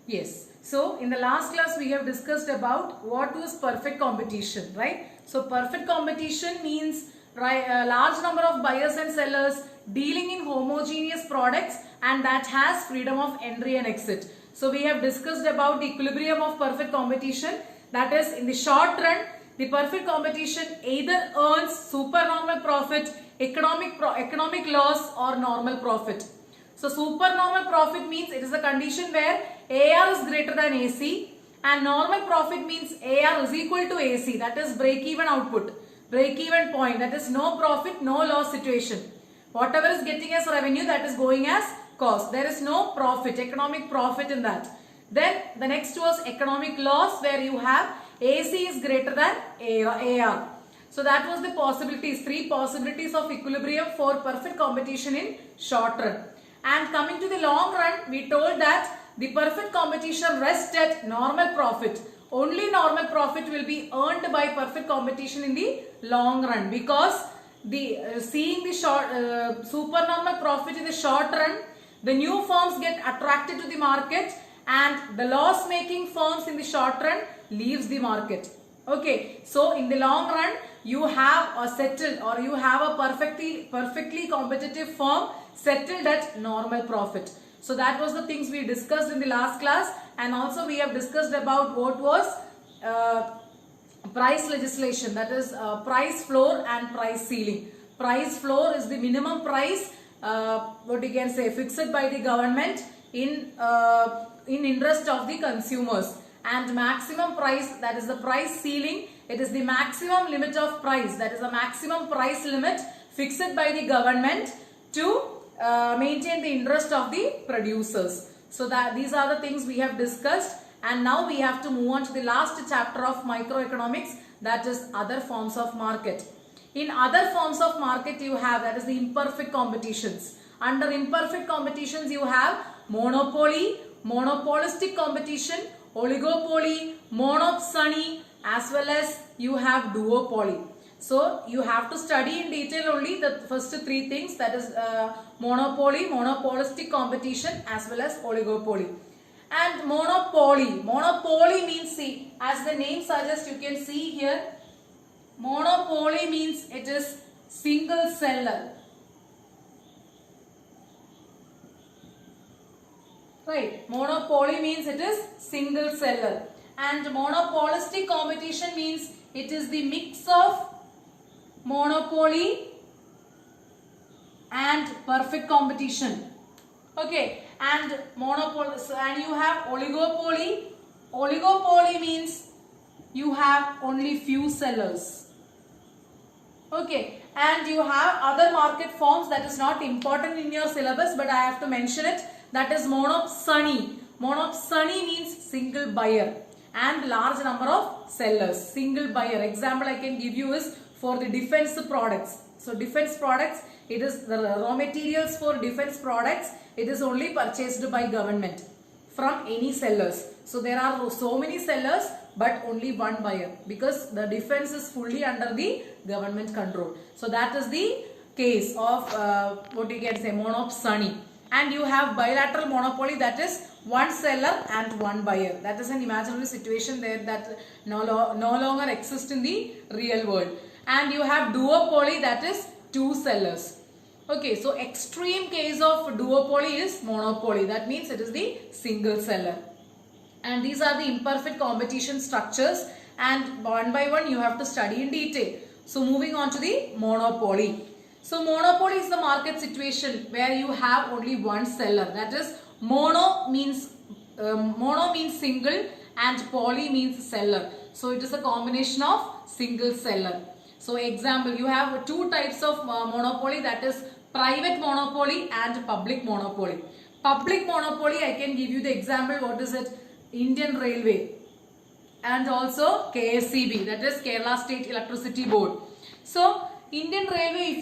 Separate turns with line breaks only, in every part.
Yes. So in the last class we have discussed about what was perfect competition, right? So perfect competition means a large number of buyers and sellers dealing in homogeneous products and that has freedom of entry and exit. So we have discussed about the equilibrium of perfect competition, that is in the short run the perfect competition either earns supernormal profit, economic loss or normal profit. So supernormal profit means it is a condition where AR is greater than AC, and normal profit means AR is equal to AC, that is break even output, break even point, that is no profit no loss situation. Whatever is getting as revenue, that is going as cost. There is no profit, economic profit in that. Then the next was economic loss, where you have AC is greater than AR. So that was the possibilities, three possibilities of equilibrium for perfect competition in short run. And coming to the long run, we told that the perfect competition rests at normal profit. Only normal profit will be earned by perfect competition in the long run, because the seeing the supernormal profit in the short run, the new firms get attracted to the market and the loss making firms in the short run leaves the market. Okay, so in the long run you have a settled, or you have a perfectly competitive firm settled at normal profit. So that was the things we discussed in the last class, and also we have discussed about what was price legislation, that is price floor and price ceiling. Price floor is the minimum price, what you can say, fixed by the government in interest of the consumers, and maximum price, that is the price ceiling, it is the maximum limit of price, that is the maximum price limit fixed by the government to maintain the interest of the producers. So that these are the things we have discussed, and now we have to move on to the last chapter of microeconomics, that is other forms of market. In other forms of market you have, that is the imperfect competitions. Under imperfect competitions you have monopoly, monopolistic competition, oligopoly, monopsony, as well as you have duopoly. So you have to study in detail only the first three things, that is monopoly, monopolistic competition, as well as oligopoly. And monopoly means, see, as the name suggests, you can see here, monopoly means it is single seller. Right, monopoly means it is single seller, and monopolistic competition means it is the mix of monopoly and perfect competition. Okay, and monopoly, and you have oligopoly. Oligopoly means you have only few sellers. Okay, and you have other market forms that is not important in your syllabus, but I have to mention it. That is monopsony. Monopsony means single buyer and large number of sellers. Single buyer. Example I can give you is for the defense products. So defense products, it is the raw materials for defense products. It is only purchased by government from any sellers. So there are so many sellers but only one buyer, because the defense is fully under the government control. So that is the case of what you can say, monopsony. And you have bilateral monopoly, that is one seller and one buyer. That is an imaginary situation there that no longer exists in the real world. And you have duopoly, that is two sellers. Okay, so extreme case of duopoly is monopoly. That means it is the single seller. And these are the imperfect competition structures, and one by one you have to study in detail. So moving on to the monopoly. So monopoly is the market situation where you have only one seller. That is mono means single and poly means seller. So it is a combination of single seller. So example, you have two types of monopoly, that is private monopoly and public monopoly. Public monopoly, I can give you the example. What is it? Indian Railway and also KSEB, that is Kerala State Electricity Board. So Indian Railway,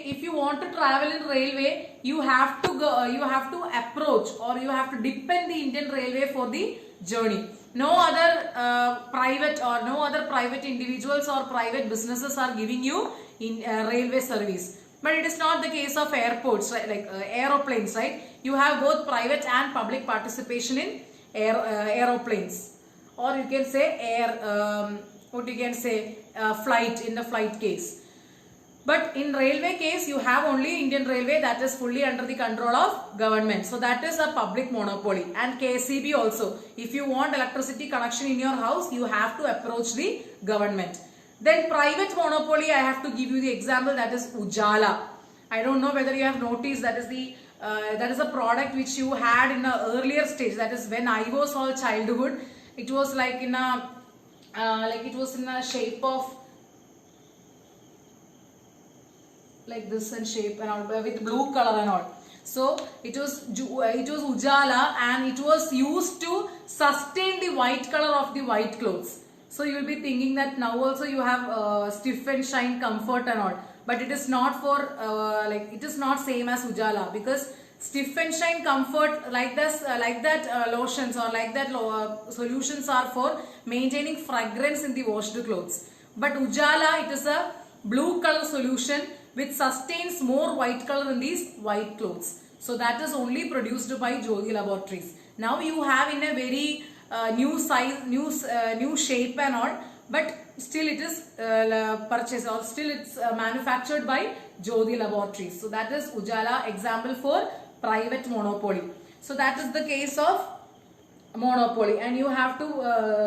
if you want to travel in railway, you have to approach, or you have to depend the Indian Railway for the journey. No other private individuals or private businesses are giving you in railway service. But it is not the case of airports, right? Like aeroplanes, right? You have both private and public participation in aeroplanes, or you can say flight, in the flight case. But in railway case, you have only Indian Railway, that is fully under the control of government. So that is a public monopoly. And KCB also, if you want electricity connection in your house, you have to approach the government. Then private monopoly, I have to give you the example, that is Ujala. I don't know whether you have noticed, that is a product which you had in an earlier stage, that is when I was all childhood. It was like in a it was in a shape of like this in shape and all, with blue color and all. So it was Ujala, and it was used to sustain the white color of the white clothes. So you will be thinking that now also you have Stiff and Shine Comfort and all, but it is not for it is not same as Ujala, because Stiff and Shine Comfort like that lotions or like that solutions are for maintaining fragrance in the washed clothes. But Ujala, it is a blue color solution which sustains more white color in these white clothes. So that is only produced by Jyoti Laboratories. Now you have in a very new size, new shape and all, but still it is purchased, or still it's manufactured by Jyoti Laboratories. So that is Ujala, example for private monopoly. So that is the case of monopoly, and you have to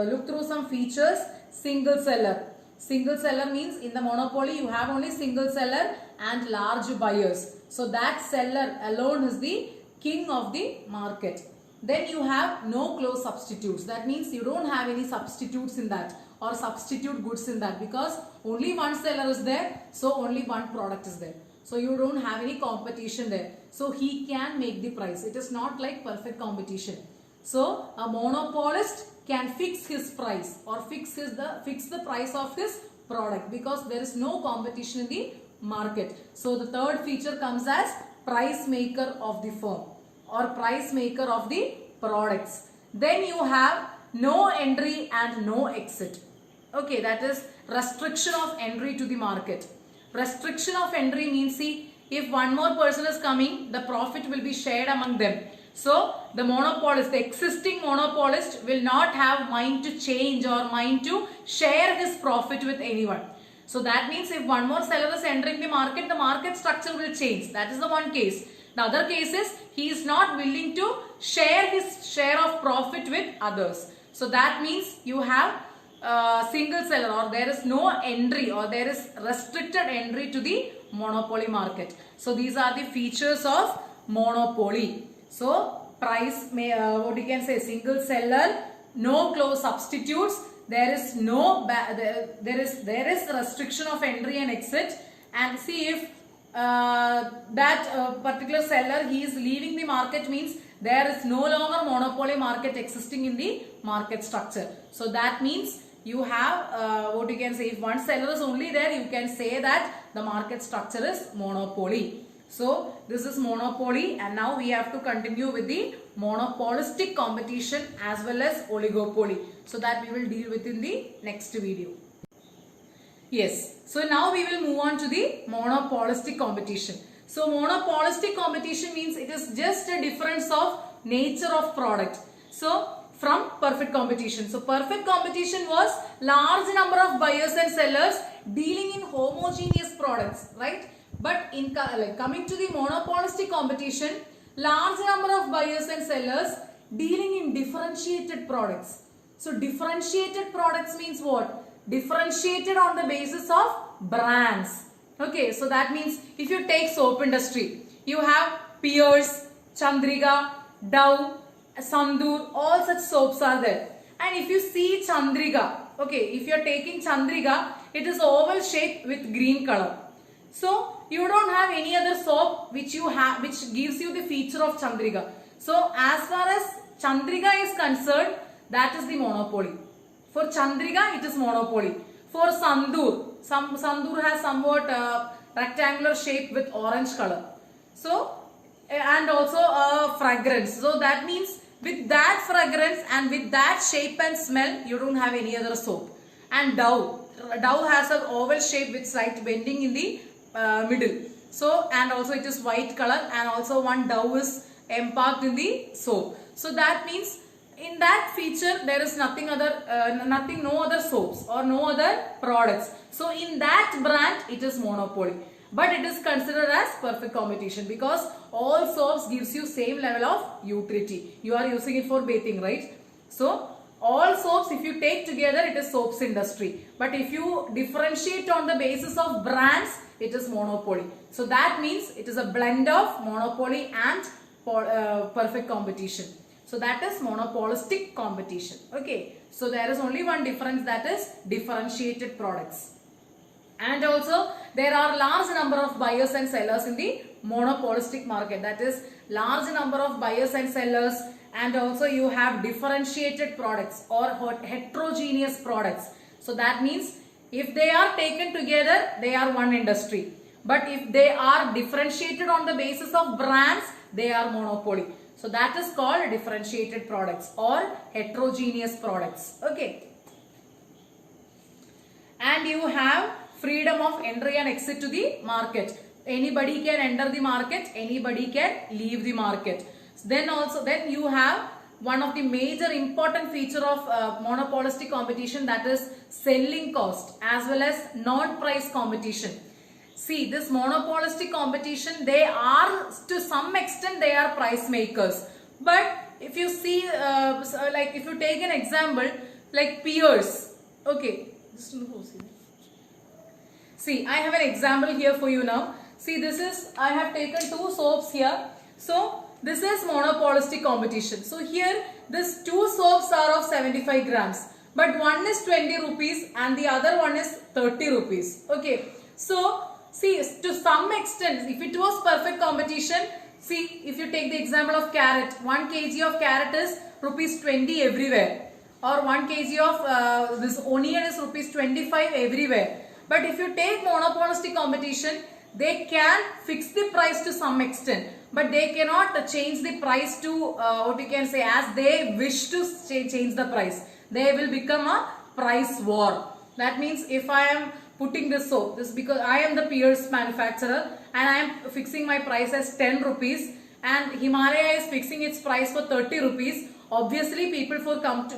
look through some features. Single seller. Single seller means in the monopoly you have only single seller and large buyers. So that seller alone is the king of the market. Then you have no close substitutes. That means you don't have any substitutes in that, or substitute goods in that, because only one seller is there, so only one product is there. So you don't have any competition there. So he can make the price. It is not like perfect competition. So a monopolist can fix his price, or fix the price of his product, because there is no competition in the market. So the third feature comes as price maker of the firm, or price maker of the products. Then you have no entry and no exit. Okay, that is restriction of entry to the market. Restriction of entry means, see, if one more person is coming, the profit will be shared among them. So the monopolist, the existing monopolist, will not have mind to change or mind to share his profit with anyone. So that means if one more seller is entering the market structure will change. That is the one case. The other case is he is not willing to share his share of profit with others. So that means you have single seller, or there is no entry, or there is restricted entry to the monopoly market. So these are the features of monopoly. So price, what you can say, single seller, no close substitutes, there is no there is restriction of entry and exit. And see, if that particular seller, he is leaving the market, means there is no longer monopoly market existing in the market structure. So that means you have what you can say, if one seller is only there, you can say that the market structure is monopoly. So this is monopoly, and now we have to continue with the monopolistic competition as well as oligopoly. So that we will deal with in the next video. Yes, so now we will move on to the monopolistic competition. So monopolistic competition means it is just a difference of nature of product. So from perfect competition. So perfect competition was large number of buyers and sellers dealing in homogeneous products, right? But in coming to the monopolistic competition, large number of buyers and sellers dealing in differentiated products. So differentiated products means what? Differentiated on the basis of brands. Okay, so that means if you take soap industry, you have Pierce, Chandrika, Dove, Sandur, all such soaps are there. And if you see Chandrika, okay, if you are taking Chandrika, it is oval shape with green color. So you don't have any other soap which you have, which gives you the feature of Chandrika. So as far as Chandrika is concerned, that is the monopoly. For Chandrika, it is monopoly. For Sandur, Sandur has somewhat rectangular shape with orange color. So and also a fragrance. So that means with that fragrance and with that shape and smell, you don't have any other soap. And Dove has an oval shape with slight bending in the middle. So and also it is white color, and also one Dove is embarked in the soap. So that means in that feature there is nothing other, no other soaps or no other products. So in that brand it is monopoly. But it is considered as perfect competition because all soaps gives you same level of utility. You are using it for bathing, right? So all soaps, if you take together, it is soaps industry. But if you differentiate on the basis of brands, it is monopoly. So that means it is a blend of monopoly and perfect competition. So that is monopolistic competition. Okay. So there is only one difference, that is differentiated products. And also there are large number of buyers and sellers in the monopolistic market. That is large number of buyers and sellers, and also you have differentiated products or heterogeneous products. So that means if they are taken together, they are one industry. But if they are differentiated on the basis of brands, they are monopoly. So that is called differentiated products or heterogeneous products. Okay. And you have freedom of entry and exit to the market. Anybody can enter the market, anybody can leave the market. Then you have one of the major important feature of monopolistic competition, that is selling cost as well as non-price competition. See, this monopolistic competition, they are to some extent they are price makers. But if you see, like if you take an example like peers, okay. See, I have an example here for you now. See, this is, I have taken two soaps here. So, this is monopolistic competition. So, here, these two soaps are of 75 grams. But one is 20 rupees and the other one is 30 rupees. Okay. So, see, to some extent, if it was perfect competition, see, if you take the example of carrot, 1 kg of carrot is rupees 20 everywhere. Or 1 kg of this onion is rupees 25 everywhere. But if you take monopolistic competition, they can fix the price to some extent. But they cannot change the price to what you can say as they wish to change the price. They will become a price war. That means if I am putting this soap, this because I am the Peers manufacturer and I am fixing my price as 10 rupees and Himalaya is fixing its price for 30 rupees. Obviously people come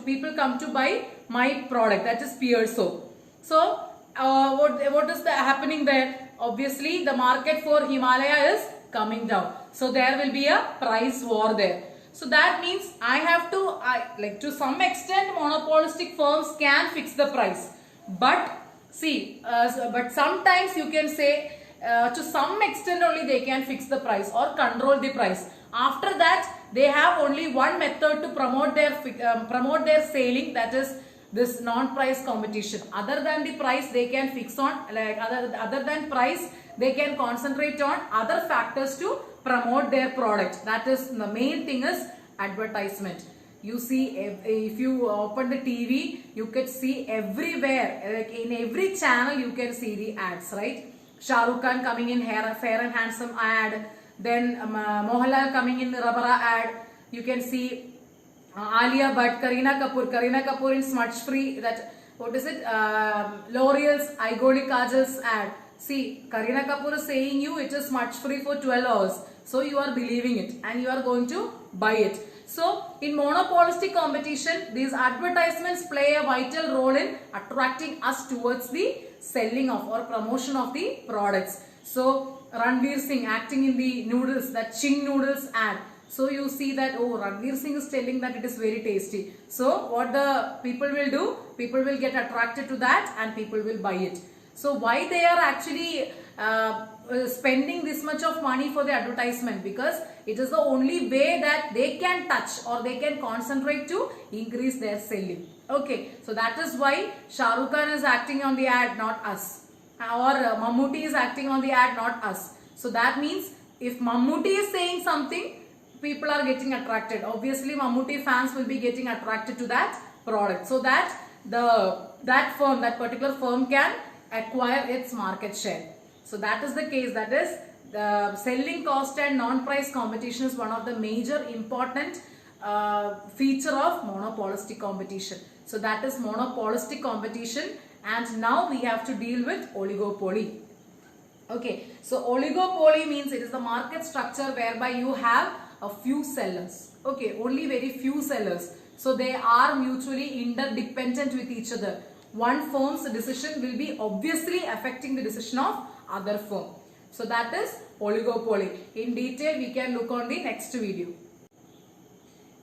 to buy my product, that is Peers soap. So what is happening there? Obviously the market for Himalaya is coming down. So there will be a price war there. So that means I have to, like to some extent monopolistic firms can fix the price. But see, but sometimes you can say to some extent only they can fix the price or control the price. After that they have only one method to promote their selling, that is this non-price competition. Other than the price they can fix on, like other than price they can concentrate on other factors to promote their product. That is the main thing is advertisement. You see, if you open the TV, you can see everywhere, like in every channel you can see the ads, right? Shah Rukh Khan coming in Fair and Handsome ad, then Mohanlal coming in the Rabara ad. You can see Alia Bhatt, Kareena Kapoor in Smudge Free, that, what is it, L'Oreal's Igolic Kajal's ad. See, Kareena Kapoor is saying you it is smudge free for 12 hours. So you are believing it and you are going to buy it. So in monopolistic competition, these advertisements play a vital role in attracting us towards the selling of or promotion of the products. So Ranveer Singh acting in the noodles, that Ching noodles ad. So you see that, oh, Ranveer Singh is telling that it is very tasty. So what the people will do? People will get attracted to that and people will buy it. So why they are actually spending this much of money for the advertisement? Because it is the only way that they can touch or they can concentrate to increase their selling. Okay, so that is why Shah Rukh Khan is acting on the ad, not us. Or Mammootty is acting on the ad, not us. So that means if Mammootty is saying something, people are getting attracted. Obviously, Mammootty fans will be getting attracted to that product. So that that particular firm can acquire its market share. So that is the case. That is the selling cost and non-price competition is one of the major important feature of monopolistic competition. So that is monopolistic competition, and now we have to deal with oligopoly. Okay, so oligopoly means it is the market structure whereby you have a few sellers. Okay, only very few sellers. So they are mutually interdependent with each other. One firm's decision will be obviously affecting the decision of other firm. So that is oligopoly. In detail we can look on the next video.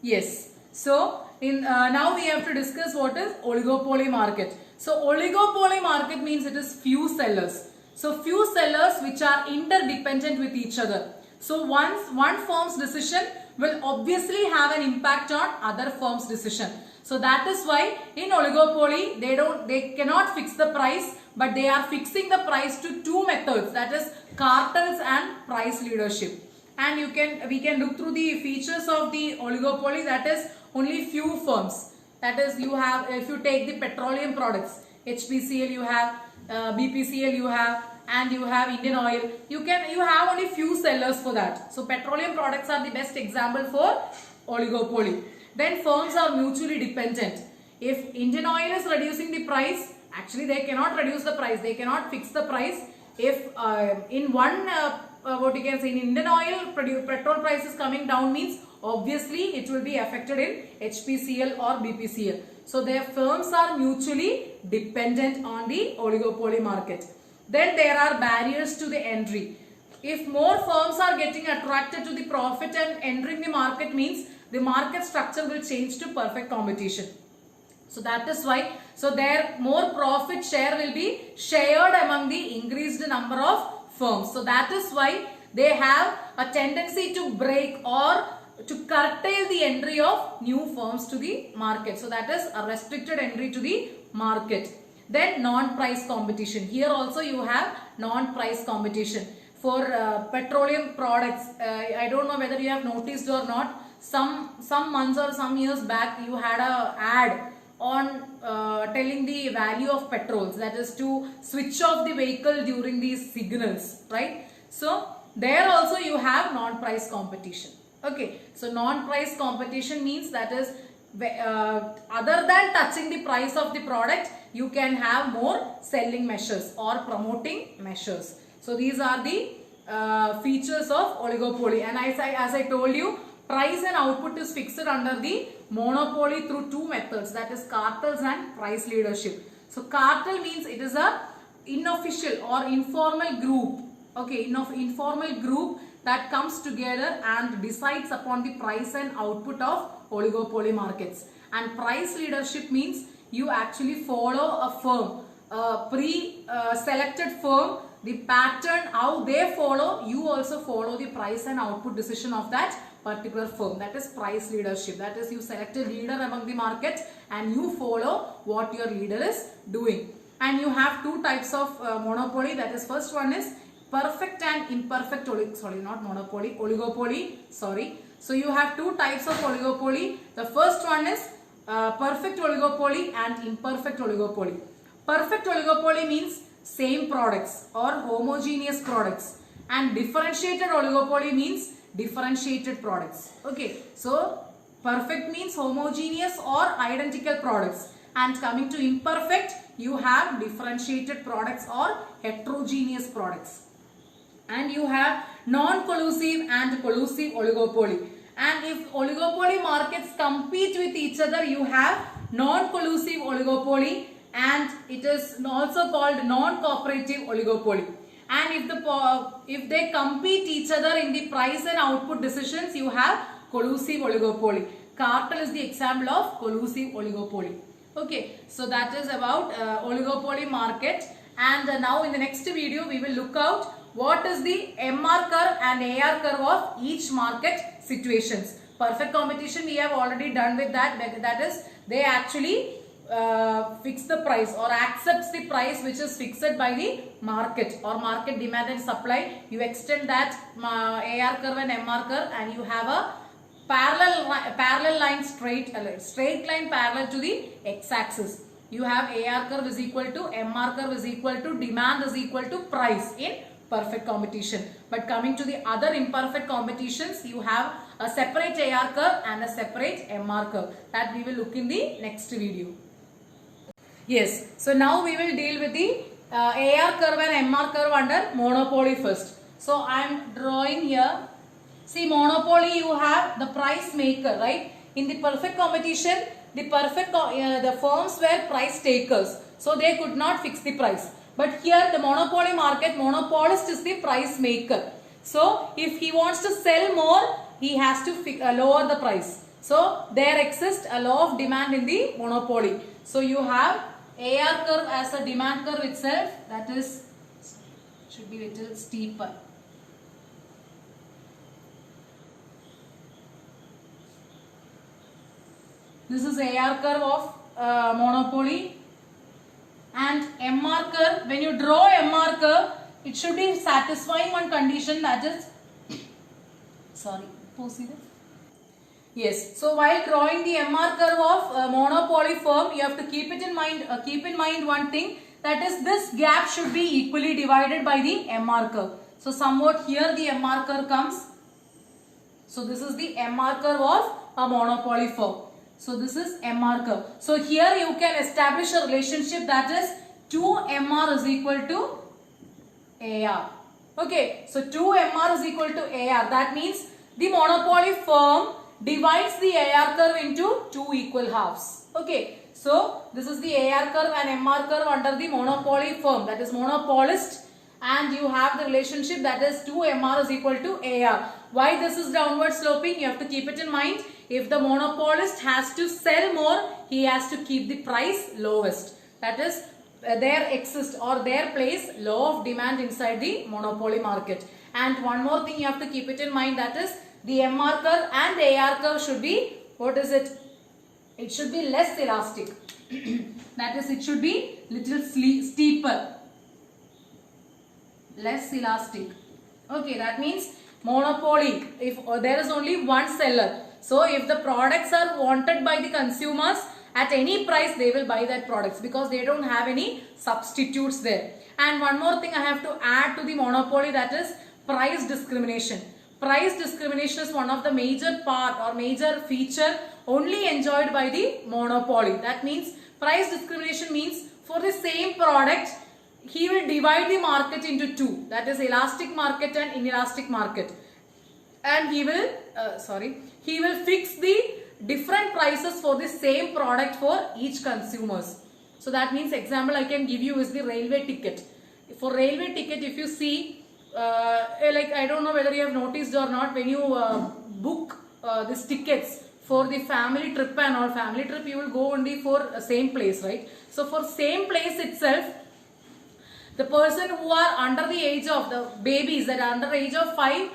Yes. So now we have to discuss what is oligopoly market. So oligopoly market means it is few sellers. So few sellers which are interdependent with each other. So one firm's decision will obviously have an impact on other firm's decision. So that is why in oligopoly they cannot fix the price, but they are fixing the price to two methods, that is cartels and price leadership. And we can look through the features of the oligopoly, that is only few firms. That is, you have, if you take the petroleum products, HPCL you have, BPCL you have, and you have Indian Oil. You have only few sellers for that. So petroleum products are the best example for oligopoly. Then firms are mutually dependent. If Indian Oil is reducing the price, actually they cannot reduce the price, they cannot fix the price. If in one what you can say, in Indian Oil petrol price is coming down, means obviously it will be affected in HPCL or BPCL. So their firms are mutually dependent on the oligopoly market. Then there are barriers to the entry. If more firms are getting attracted to the profit and entering the market, means the market structure will change to perfect competition. So that is why, so their more profit share will be shared among the increased number of firms. So that is why they have a tendency to break or to curtail the entry of new firms to the market. So that is a restricted entry to the market. Then non-price competition. Here also you have non-price competition. For petroleum products, I don't know whether you have noticed or not, some months or some years back you had a ad on telling the value of petrols, that is to switch off the vehicle during these signals, right? So there also you have non-price competition. Okay, so non-price competition means that is other than touching the price of the product, you can have more selling measures or promoting measures. So these are the features of oligopoly. And as I told you, price and output is fixed under the monopoly through two methods, that is cartels and price leadership. So cartel means it is a unofficial or informal group, okay, informal group that comes together and decides upon the price and output of oligopoly markets. And price leadership means you actually follow a firm, a pre-selected firm, the pattern how they follow, you also follow the price and output decision of that particular firm. That is price leadership. That is, you select a leader among the market and you follow what your leader is doing. And you have two types of monopoly. That is, first one is perfect and imperfect oligopoly. So you have two types of oligopoly. The first one is perfect oligopoly and imperfect oligopoly. Perfect oligopoly means same products or homogeneous products, and differentiated oligopoly means differentiated products. Okay, so perfect means homogeneous or identical products, and coming to imperfect, you have differentiated products or heterogeneous products. And you have non-collusive and collusive oligopoly. And if oligopoly markets compete with each other, you have non-collusive oligopoly, and it is also called non-cooperative oligopoly. And if they compete each other in the price and output decisions, you have collusive oligopoly. Cartel is the example of collusive oligopoly. Okay, so that is about oligopoly market. And now in the next video, we will look out what is the MR curve and AR curve of each market situations. Perfect competition we have already done with that. That is, they actually fix the price or accepts the price which is fixed by the market or market demand and supply. You extend that AR curve and MR curve, and you have a parallel line, straight line parallel to the x-axis. You have AR curve is equal to MR curve is equal to demand is equal to price in perfect competition. But coming to the other imperfect competitions, you have a separate AR curve and a separate MR curve. That we will look in the next video. Yes, so now we will deal with the AR curve and MR curve under monopoly first. So I am drawing here. See, monopoly, you have the price maker, right? In the perfect competition, the firms were price takers, so they could not fix the price. But here the monopoly market, monopolist is the price maker. So if he wants to sell more, he has to lower the price. So there exists a law of demand in the monopoly. So you have AR curve as a demand curve itself, that is should be little steeper. This is AR curve of monopoly, and MR curve. When you draw MR curve, it should be satisfying one condition, that is yes. So while drawing the MR curve of monopoly firm, you have to keep it in mind. Keep in mind one thing, that is this gap should be equally divided by the MR curve. So somewhat here the MR curve comes. So this is the MR curve of a monopoly firm. So this is MR curve. So here you can establish a relationship, that is 2MR is equal to AR. Okay, so 2MR is equal to AR. That means the monopoly firm divides the AR curve into two equal halves. Okay, so this is the AR curve and MR curve under the monopoly firm, that is monopolist, and you have the relationship, that is 2MR is equal to AR. Why this is downward sloping? You have to keep it in mind. If the monopolist has to sell more, he has to keep the price lowest. That is there exists or there plays law of demand inside the monopoly market. And one more thing you have to keep it in mind, that is the MR curve and the AR curve should be, what is it? It should be less elastic. That is, it should be little steeper, less elastic. Okay, that means monopoly, if there is only one seller. So if the products are wanted by the consumers, at any price they will buy that products, because they don't have any substitutes there. And one more thing I have to add to the monopoly, that is price discrimination. Price discrimination is one of the major part or major feature only enjoyed by the monopoly. That means price discrimination means for the same product, he will divide the market into two, that is elastic market and inelastic market, and he will fix the different prices for the same product for each consumers. So that means, example I can give you is the railway ticket. For railway ticket, if you see, like I don't know whether you have noticed or not, when you book these tickets for the family trip and all, family trip you will go only for same place, right? So for same place itself, the person who are under the age of, the babies that are under the age of 5,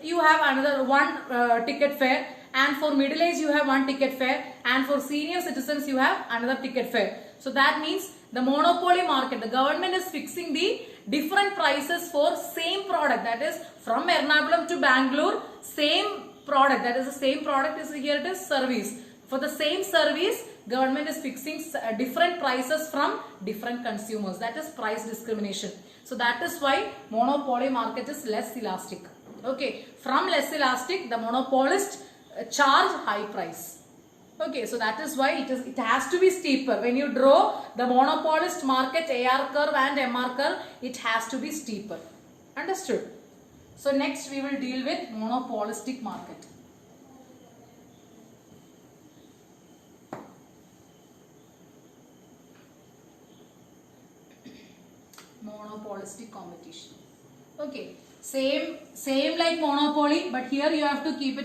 you have another one ticket fare, and for middle age you have one ticket fare, and for senior citizens you have another ticket fare. So that means the monopoly market, the government is fixing the different prices for same product, that is from Ernakulam to Bangalore, same product, that is the same product is here, it is service. For the same service, government is fixing different prices from different consumers, that is price discrimination. So that is why monopoly market is less elastic. Okay, from less elastic, the monopolist charge high price. Okay, so that is why it has to be steeper. When you draw the monopolist market AR curve and MR curve, it has to be steeper. Understood? So next we will deal with monopolistic market. Monopolistic competition. Okay, same like monopoly, but here you have to keep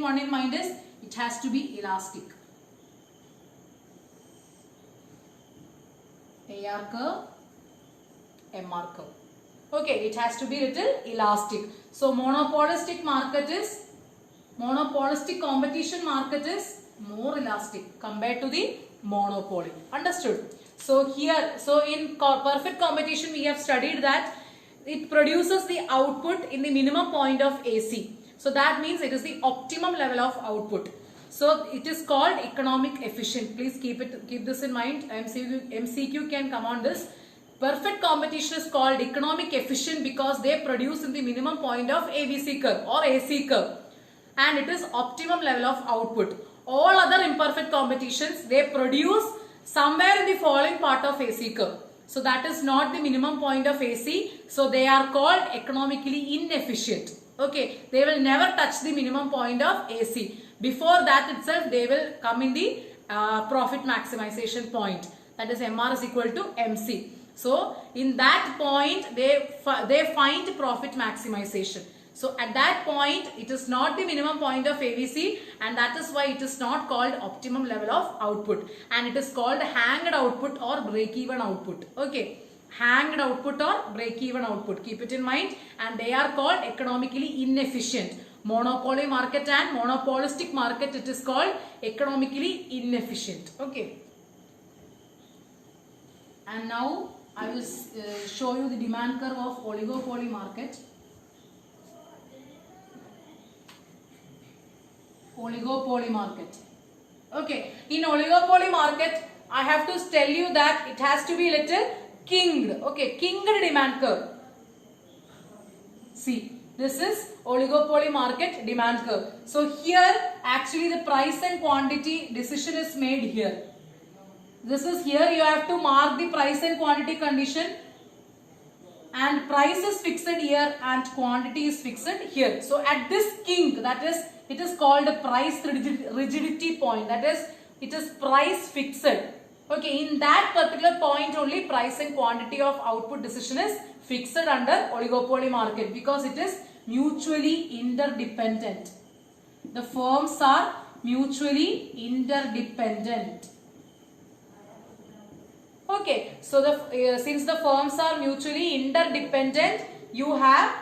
one in mind is it has to be elastic. AR curve, MR curve. Okay, it has to be little elastic. So monopolistic competition market is more elastic compared to the monopoly. Understood? So here, in perfect competition we have studied that it produces the output in the minimum point of AC. So that means it is the optimum level of output. So it is called economic efficient. Please keep this in mind. MCQ can come on this. Perfect competition is called economic efficient because they produce in the minimum point of ABC curve or AC curve, and it is optimum level of output. All other imperfect competitions, they produce somewhere in the following part of AC curve. So that is not the minimum point of AC. So they are called economically inefficient. Okay, they will never touch the minimum point of AC. Before that itself, they will come in the profit maximization point. That is MR is equal to MC. So in that point, they find profit maximization. So at that point, it is not the minimum point of AVC, and that is why it is not called optimum level of output, and it is called hanged output or break-even output. Okay, hanged output or break-even output. Keep it in mind, and they are called economically inefficient. Monopoly market and monopolistic market, it is called economically inefficient. Okay. And now I will show you the demand curve of oligopoly market. Oligopoly market. Okay, in oligopoly market, I have to tell you that it has to be little kinged. Okay, kinged demand curve. See, this is oligopoly market demand curve. So here actually the price and quantity decision is made here. This is here, you have to mark the price and quantity condition, and price is fixed here and quantity is fixed here. So at this king, that is, it is called a price rigidity point, that is, it is price fixed. Okay, in that particular point only price and quantity of output decision is fixed under oligopoly market, because it is mutually interdependent. The firms are mutually interdependent. Okay, so since the firms are mutually interdependent, you have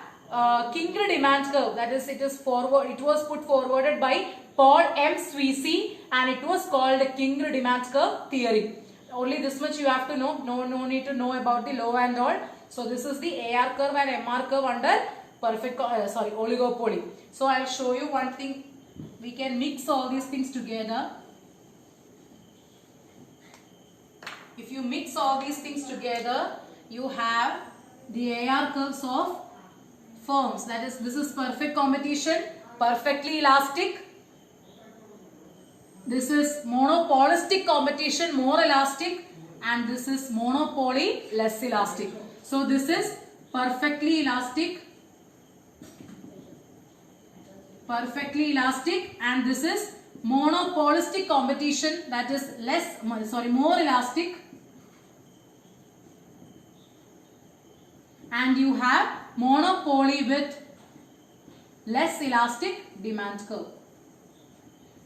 kinged demand curve. That is, it was put forwarded by Paul M. Sweezy, and it was called kinged demand curve theory. Only this much you have to know. No need to know about the law and all. So this is the AR curve and MR curve under oligopoly. So I will show you one thing. We can mix all these things together. If you mix all these things together, you have the AR curves of firms. That is, this is perfect competition, perfectly elastic. This is monopolistic competition, more elastic, and this is monopoly, less elastic. So this is perfectly elastic, and this is monopolistic competition, that is more elastic. And you have monopoly with less elastic demand curve.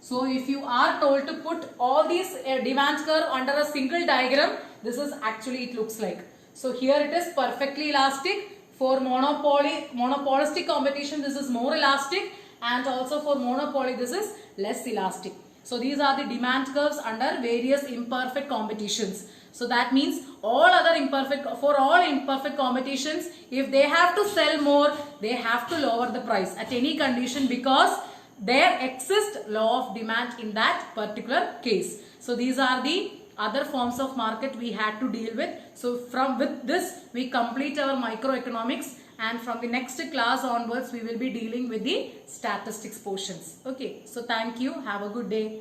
So if you are told to put all these demand curve under a single diagram, this is actually it looks like. So here it is perfectly elastic. For monopolistic competition, this is more elastic, and also for monopoly this is less elastic. So these are the demand curves under various imperfect competitions. So that means for all imperfect competitions, if they have to sell more, they have to lower the price at any condition, because there exists law of demand in that particular case. So these are the other forms of market we had to deal with. So with this we complete our microeconomics, and from the next class onwards we will be dealing with the statistics portions. Okay, so thank you. Have a good day.